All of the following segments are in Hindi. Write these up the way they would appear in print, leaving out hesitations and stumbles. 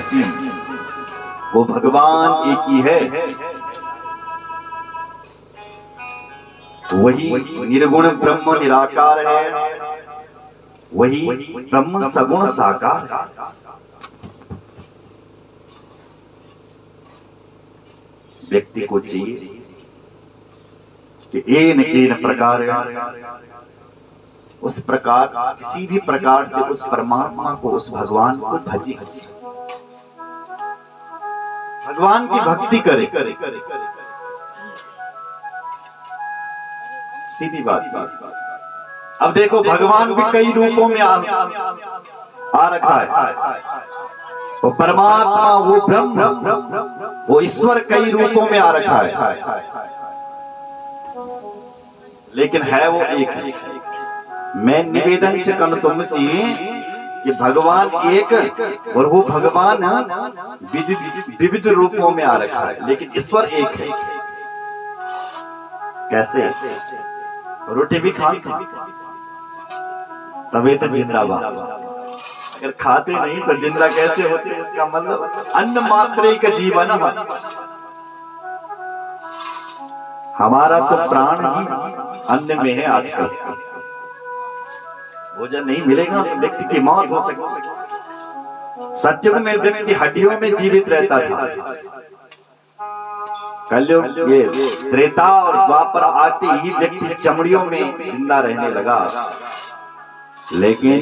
ऐसी वो भगवान एक ही है, वही निर्गुण ब्रह्म निराकार है, वही ब्रह्म सगुण साकार है। व्यक्ति को चाहिए कि एन केन प्रकार उस प्रकार किसी भी प्रकार से उस परमात्मा को, उस भगवान को भजे, भगवान की भक्ति करे। सीधी बात। अब देखो भगवान भी कई रूपों में आ रखा है। वो परमात्मा, वो ब्रह्म, वो ईश्वर कई रूपों में आ रखा है, लेकिन है वो एक है। मैं निवेदन करता तुमसे कि भगवान एक और वो भगवान विविध रूपों में आ रखा है, लेकिन ईश्वर एक है। कैसे? रोटी भी खाते तभी तो जिंदाबाद, अगर खाते नहीं तो जिंदा कैसे होते? इसका मतलब अन्न मात्र का जीवन। हमारा तो प्राण ही अन्न में है। आजकल भोजन नहीं मिलेगा तो व्यक्ति की मौत हो सकती है। सतयुग में व्यक्ति हड्डियों में जीवित रहता था। कलयुग, ये त्रेता और द्वापर आते ही व्यक्ति चमड़ियों में जिंदा रहने लगा। लेकिन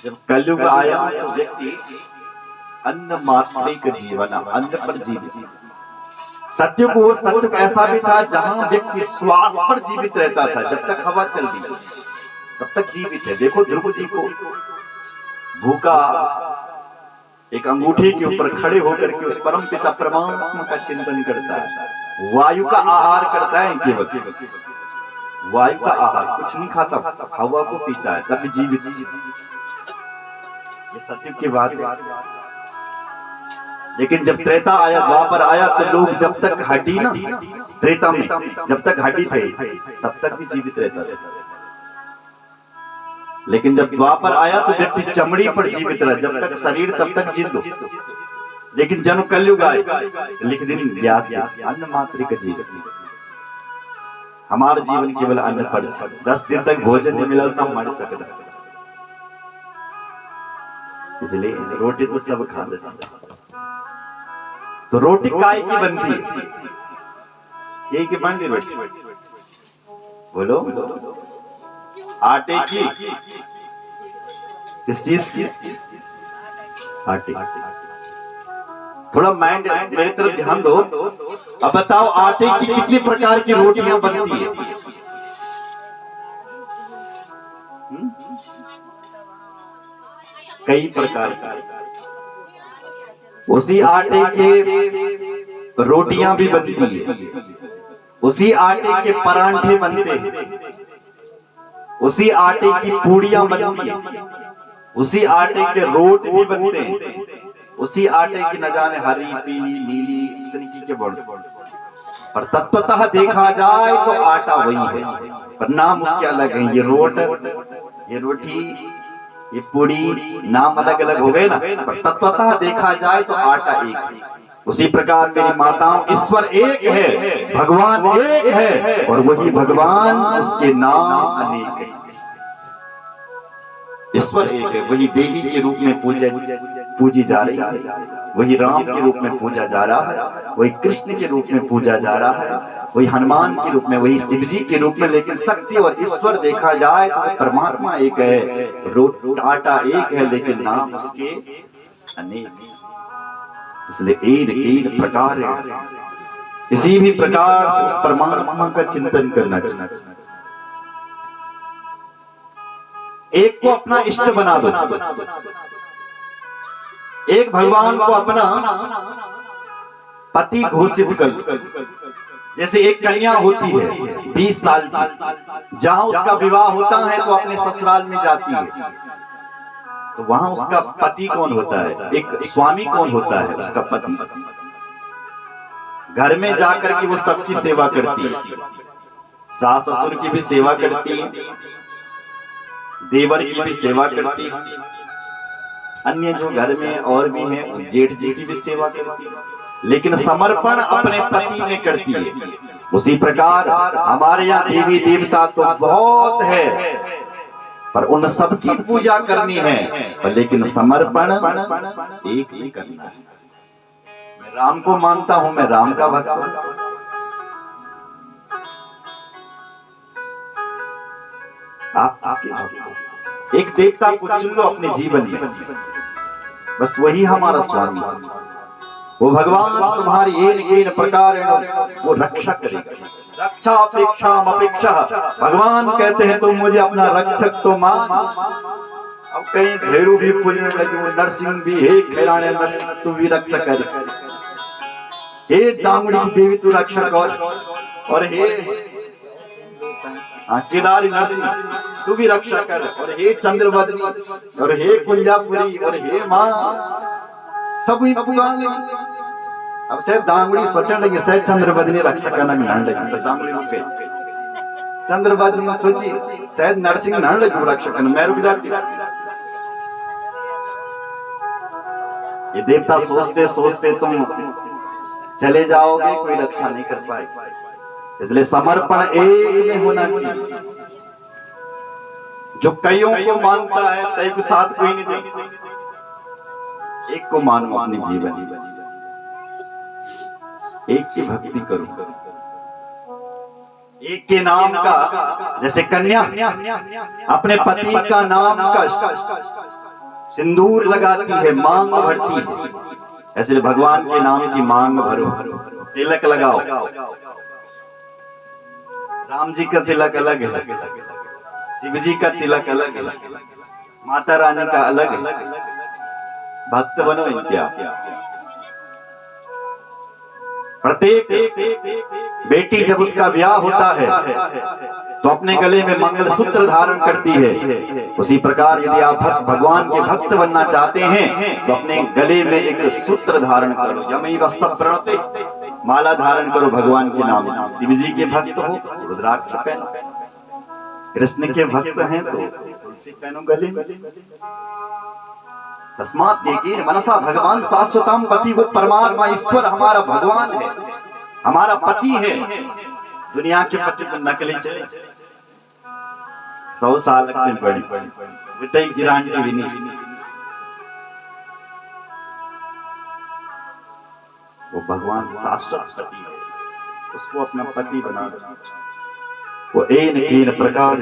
जब कलयुग आया तो व्यक्ति अन्न मात्र का जीवन, अन्न पर जीवित। सतयुग वो सतयुग ऐसा भी था जहां व्यक्ति श्वास पर जीवित रहता था। जब तक हवा चल रही तब तक जीवित है। देखो ध्रुव जी को भूखा एक अंगूठी के ऊपर खड़े होकर के उस परम पिता परमात्मा का चिंतन करता है, वायु का आहार करता है। केवल वायु का आहार, कुछ नहीं खाता, हवा को पीता है, तब जीवित। ये सत्य की बात है। लेकिन जब त्रेता आया, द्वापर आया, तो लोग जब तक हड्डी ना, त्रेता में जब तक हड्डी थे तब तक भी जीवित रहता था। लेकिन जब द्वापर आया तो व्यक्ति चमड़ी पर जीवित रहा। जब तक शरीर तब तक जिंदो। लेकिन जन कलयुग आए, लिख दिन व्यास जी, अन्न मात्र का जीवन। हमारा जीवन केवल अन्न पर। 10 दिन तक भोजन नहीं मिला तो मर सकता। इसलिए रोटी तो सब खा लेते। तो रोटी काय की बनती है? यही की बनती रोटी? बोलो। आटे की? किस चीज की? आटे। थोड़ा माइंड मेरी तरफ ध्यान दो। अब बताओ आटे की कितनी प्रकार की रोटियां बनती है? कई प्रकार की। उसी आटे के रोटियां भी बनती है, उसी आटे के परांठे बनते हैं, उसी आटे की पूड़ियां बनती हैं, उसी आटे के रोट भी बनते हैं, उसी आटे की न जाने हरी, पीली, नीली तरीके के बनते। पर तत्वतः देखा जाए तो आटा वही है, पर नाम उसके अलग है। ये रोट, ये रोटी, ये पूड़ी, नाम अलग अलग हो गए ना, पर तत्वतः देखा जाए तो आटा एक है। उसी प्रकार मेरी माताओं, ईश्वर एक है, भगवान एक है, और वही भगवान उसके नाम अनेक है। ईश्वर एक है, वही देवी के रूप में पूजी जा रही है, वही राम के रूप में पूजा जा रहा है, वही कृष्ण के रूप में पूजा जा रहा है, वही हनुमान के रूप में, वही शिव जी के रूप में। लेकिन शक्ति और ईश्वर देखा जाए तो परमात्मा एक है, रोट आटा एक है, लेकिन नाम उसके अनेक। इसलिए एक प्रकार है। किसी भी प्रकार से उस परमात्मा का चिंतन करना चाहिए। एक को अपना इष्ट बना दो। एक भगवान को अपना पति घोषित कर दो। जैसे एक कन्या होती है 20 साल की, जहां उसका विवाह होता है तो अपने ससुराल में जाती है, तो वहां उसका पति कौन होता है? एक स्वामी कौन होता है? उसका पति। घर में जाकर के वो सबकी सेवा करती है, सास ससुर की भी सेवा करती है, देवर की भी सेवा करती है, अन्य जो घर में और भी हैं जेठ जी की भी सेवा करती है, लेकिन समर्पण अपने पति में करती है। उसी प्रकार हमारे यहाँ देवी देवता तो बहुत है, पर उन सबकी पूजा करनी है, पर लेकिन समर्पण एक ही करना है। मैं राम को मानता हूं, मैं राम का भक्त हूं। आप किसके भक्त हो? एक देवता को चुन लो अपने जीवन में, बस वही हमारा स्वामी। वो भगवान तुम्हारी एक प्रकार वो रक्षा करेगा। रक्षा अपेक्षा अपेक्षा, भगवान कहते हैं तुम मुझे अपना रक्षक तो मान। अब कहीं भैरू भी पूजने लगे, नरसिंह भी, हे खैराने नरसिंह तू भी रक्षक कर, हे दांगड़ी की देवी तू रक्षक, और हे केदारी नरसिंह तू भी रक्षा कर, और हे चंद्रवदनी, और हे कुंजापुरी, और हे माँ, सब ही पुकारने लगे। अब शायद दांगड़ी सोचने लगी शायद चंद्रवदनी रक्षा करना नहाने लगी, तो दांगड़ी रुक गई। चंद्रवदनी सोची शायद नरसिंह नहाने लगी रक्षा करना, मैं रुक जाती। ये देवता सोचते सोचते तुम चले जाओगे, कोई रक्षा नहीं कर पाएगा। इसलिए समर्पण एक में होना चाहिए। जो कईयों को मानता है तय को साथ कोई नहीं देता, एक को मानो अपने जीवन, एक की भक्ति करो, एक के नाम का, जैसे कन्या अपने पति का नाम का सिंदूर लगाती है, मांग भरती है, ऐसे भगवान के नाम की मांग भरो, तिलक लगाओ। राम जी का तिलक अलग है, शिव जी का तिलक अलग है, माता रानी का अलग है। भक्त बनो इनके। प्रत्येक बेटी जब उसका ब्याह होता है तो अपने गले में मंगलसूत्र धारण करती है। उसी प्रकार यदि आप भगवान के भक्त बनना चाहते हैं तो अपने गले में एक सूत्र धारण करो, यमैव सप्रणते, माला धारण करो भगवान के नाम। शिव जी के भक्त हो रुद्राक्ष पहनो, कृष्ण के भक्त हैं तो तुलसी पहनो गले में। तस्मात देखिए मनसा भगवान शाश्वतम पति, वो परमात्मा ईश्वर हमारा भगवान है, हमारा पति है। दुनिया के पति तो नकली चले, 100 साल लगते बड़ी गिरांटी भी नहीं। वो भगवान शाश्वत पति है, उसको अपना पति बना दो। वो एक प्रकार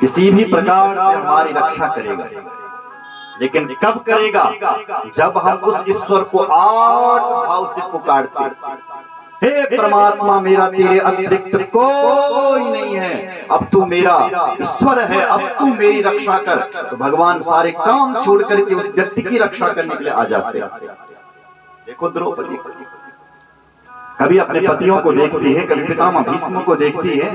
किसी भी प्रकार से हमारी रक्षा करेगा, लेकिन कब करेगा? जब हम उस ईश्वर को आर्त भाव से पुकारते, हे परमात्मा मेरा तेरे अतिरिक्त कोई नहीं है, अब तू मेरा ईश्वर है, अब तू मेरी रक्षा कर। तो भगवान सारे काम छोड़ करके उस व्यक्ति की रक्षा करने के लिए आ जाते हैं। देखो द्रौपदी कभी अपने पतियों को देखती है, कभी पितामह भीष्म को देखती है,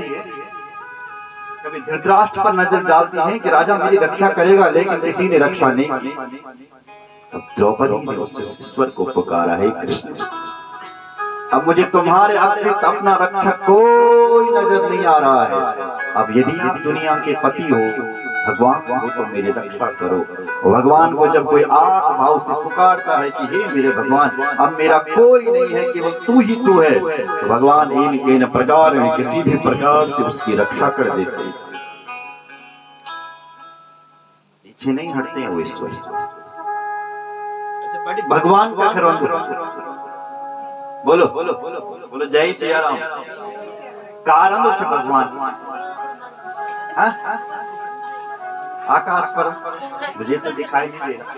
कभी धृतराष्ट्र पर नजर डालती हैं कि राजा मेरी रक्षा करेगा, लेकिन किसी ने रक्षा नहीं की। अब द्रौपदी ने उस ईश्वर को पुकारा, है कृष्ण अब मुझे तुम्हारे अतिरिक्त अपना रक्षक कोई नजर नहीं आ रहा है। अब यदि आप दुनिया के पति हो, भगवान को तो मेरी रक्षा करो। भगवान को जब कोई आर्त भाव से पुकारता है कि हे मेरे भगवान अब मेरा कोई नहीं है, केवल तू ही तू है, तो भगवान इन प्रकार में किसी भी प्रकार से उसकी रक्षा कर देते हैं, पीछे नहीं हटते हैं वो ईश्वर। अच्छा भगवान का खरवंद बोलो बोलो बोलो बोलो जय सिया राम। कारण भगवान आकाश पर मुझे तो दिखाई नहीं दे रहा।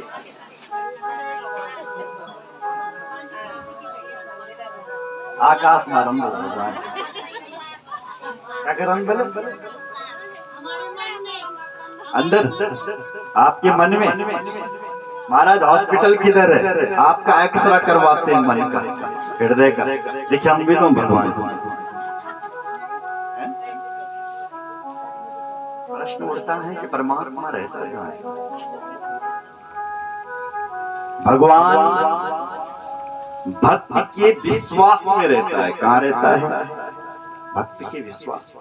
आकाश में रंग भगवान क्या कर रंग बल अंदर आपके मन में। महाराज हॉस्पिटल किधर है? आपका एक्सरा करवाते हैं मन का, हृदय का। देखिए हम भी तो भगवान। प्रश्न उठता है कि परमात्मा रहता है, भगवान भक्त के विश्वास में रहता है। कहाँ रहता है? भक्त के विश्वास।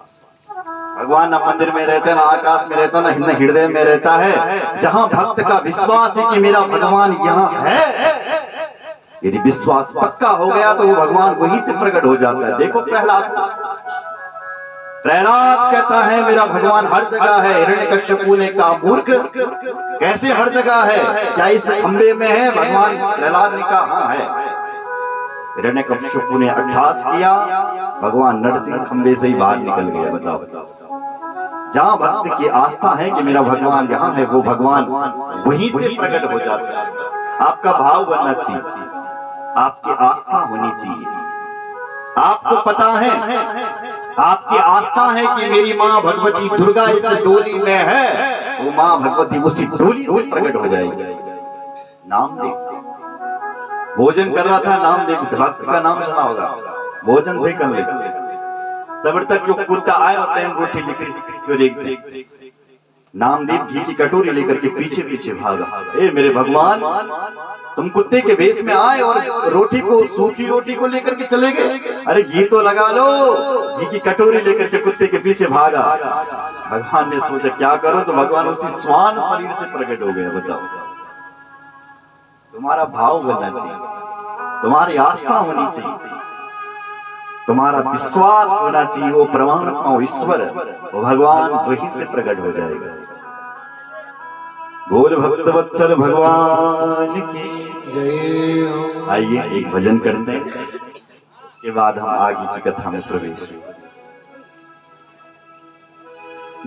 भगवान ना मंदिर में रहता, ना आकाश में रहता, ना हृदय में रहता है। जहां भक्त का विश्वास है कि मेरा भगवान यहाँ है, यदि विश्वास पक्का हो गया तो वो भगवान वहीं से प्रकट हो जाता है। देखो प्रहलाद कहता है मेरा भगवान हर जगह है। हिरण्यकश्यपु ने कहा मूर्ख, कैसे हर जगह है? क्या इस खंबे में है? भगवान प्रहलाद ने कहा हाँ है। हिरण्यकश्यपु ने अट्ठास किया, भगवान नरसिंह खंबे से ही बाहर निकल गया। बताओ, जहां भक्त की आस्था है कि मेरा भगवान यहाँ है, वो भगवान वहीं से प्रकट हो जाता है। आपका भाव बनना चाहिए, आपकी आस्था होनी चाहिए। आपको पता है, आपकी आस्था है कि मेरी माँ भगवती दुर्गा इस डोली में है, वो माँ भगवती उसी डोली से प्रकट हो जाएगी। नामदेव भोजन कर रहा था, नामदेव भक्त का नाम सुना होगा, भोजन थे कर ले, तब तक जो कुत्ता आया होता है रोटी लेकर, नामदेव घी की कटोरी लेकर के पीछे पीछे भागा। ए मेरे भगवान, तुम कुत्ते के भेष में आए और रोटी को, सूखी रोटी को लेकर के चले गए। अरे घी तो लगा लो। घी की कटोरी लेकर के कुत्ते के पीछे भागा। भगवान ने सोचा क्या करो, तो भगवान उसी श्वान शरीर से प्रकट हो गया। बताओ, तुम्हारा भाव बनना चाहिए, तुम्हारी आस्था होनी चाहिए, तुम्हारा विश्वास होना चाहिए। वो परमात्मा, वो ईश्वर, वो भगवान वहीं से प्रकट हो जाएगा। बोल भक्तवत्सल भगवान की जय। आइए एक भजन करते हैं, उसके बाद हम आगे की कथा में प्रवेश।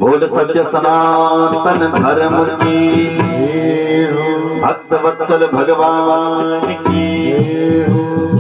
बोल सत्य सनातन धर्म की, भक्तवत्सल भगवान की जय हो।